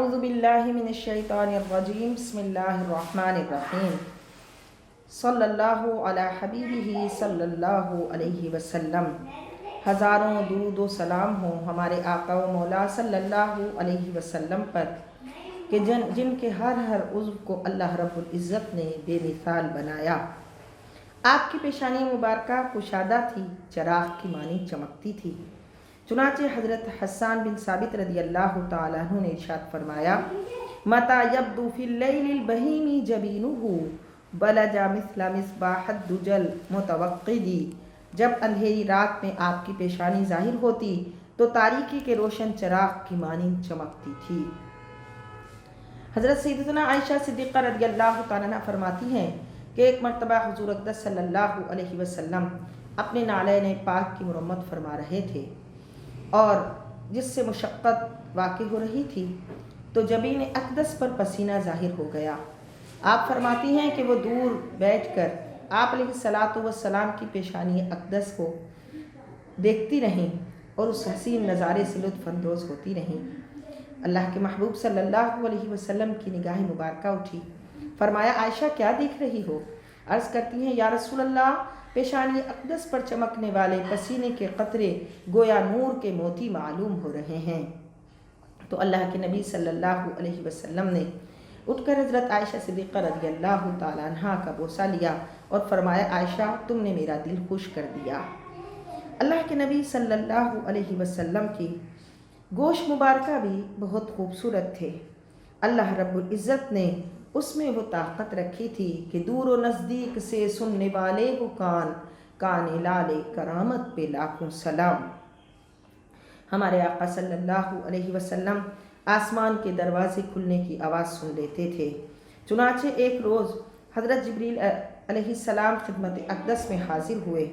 اعوذ باللہ من الشیطان الرجیم بسم اللہ الرحمن الرحیم صلی اللہ علی حبیبہ صلی اللہ علیہ وسلم۔ ہزاروں درود و سلام ہوں ہمارے آقا و مولا صلی اللہ علیہ وسلم پر کہ جن کے ہر عضو کو اللہ رب العزت نے بے مثال بنایا۔ آپ کی پیشانی مبارکہ کشادہ تھی، چراغ کی مانی چمکتی تھی۔ چنانچہ حضرت حسان بن ثابت رضی اللہ تعالیٰ عنہ نے ارشاد فرمایا، متا یبدو فی اللیل البہیم جبینہ بلج مثل مصباح الدجى المتوقد۔ جب اندھیری رات میں آپ کی پیشانی ظاہر ہوتی تو تاریکی کے روشن چراغ کی مانند چمکتی تھی۔ حضرت سیدتنا عائشہ صدیقہ رضی اللہ تعالیٰ عنہ فرماتی ہیں کہ ایک مرتبہ حضور اقدس صلی اللہ علیہ وسلم اپنے نعلین پاک کی مرمت فرما رہے تھے اور جس سے مشقت واقع ہو رہی تھی تو جبین اقدس پر پسینہ ظاہر ہو گیا۔ آپ فرماتی ہیں کہ وہ دور بیٹھ کر آپ علیہ الصلاۃ والسلام کی پیشانی اقدس کو دیکھتی رہیں اور اس حسین نظارے سے لطف اندوز ہوتی رہیں۔ اللہ کے محبوب صلی اللہ علیہ وسلم کی نگاہ مبارکہ اٹھی، فرمایا عائشہ کیا دیکھ رہی ہو؟ عرض کرتی ہیں یا رسول اللہ، پیشانی اقدس پر چمکنے والے پسینے کے قطرے گویا نور کے موتی معلوم ہو رہے ہیں۔ تو اللہ کے نبی صلی اللہ علیہ وسلم نے اٹھ کر حضرت عائشہ صدیقہ رضی اللہ تعالیٰ عنہا کا بوسہ لیا اور فرمایا عائشہ تم نے میرا دل خوش کر دیا۔ اللہ کے نبی صلی اللہ علیہ وسلم کی گوش مبارکہ بھی بہت خوبصورت تھے۔ اللہ رب العزت نے اس میں وہ طاقت رکھی تھی کہ دور و نزدیک سے سننے والے وہ کان لال کرامت پہ لاکھوں سلام۔ ہمارے آقا صلی اللہ علیہ وسلم آسمان کے دروازے کھلنے کی آواز سن لیتے تھے۔ چنانچہ ایک روز حضرت جبریل علیہ السلام خدمت اقدس میں حاضر ہوئے،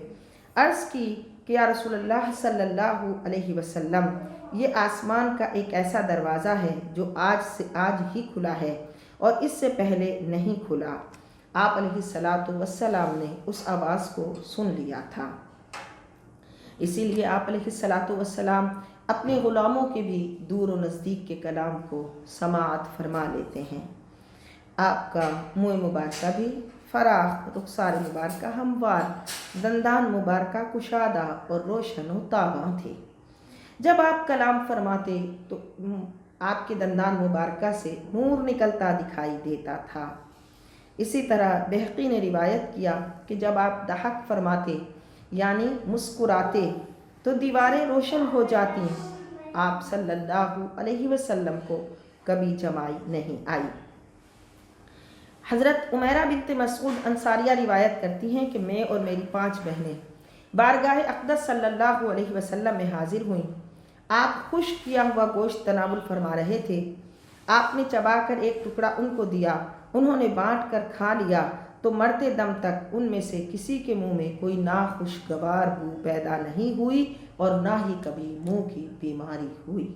عرض کی کہ یا رسول اللہ صلی اللہ علیہ وسلم، یہ آسمان کا ایک ایسا دروازہ ہے جو آج ہی کھلا ہے اور اس سے پہلے نہیں کھلا۔ آپ علیہ الصلاۃ والسلام نے اس آواز کو سن لیا تھا، اسی لیے آپ علیہ الصلاۃ والسلام اپنے غلاموں کے بھی دور و نزدیک کے کلام کو سماعت فرما لیتے ہیں۔ آپ کا منہ مبارکہ بھی فراخ، رخسار مبارکہ ہموار، دندان مبارکہ کشادہ اور روشن و تاباں تھے۔ جب آپ کلام فرماتے تو آپ کے دندان مبارکہ سے نور نکلتا دکھائی دیتا تھا۔ اسی طرح بہقی نے روایت کیا کہ جب آپ ضحک فرماتے یعنی مسکراتے تو دیواریں روشن ہو جاتی۔ آپ صلی اللہ علیہ وسلم کو کبھی جمائی نہیں آئی۔ حضرت عمیرہ بنت مسعود انصاریہ روایت کرتی ہیں کہ میں اور میری 5 بہنیں بارگاہ اقدس صلی اللہ علیہ وسلم میں حاضر ہوئیں۔ آپ خشک کیا ہوا گوشت تناول فرما رہے تھے۔ آپ نے چبا کر ایک ٹکڑا ان کو دیا، انہوں نے بانٹ کر کھا لیا تو مرتے دم تک ان میں سے کسی کے منہ میں کوئی ناخوشگوار بو پیدا نہیں ہوئی اور نہ ہی کبھی منہ کی بیماری ہوئی۔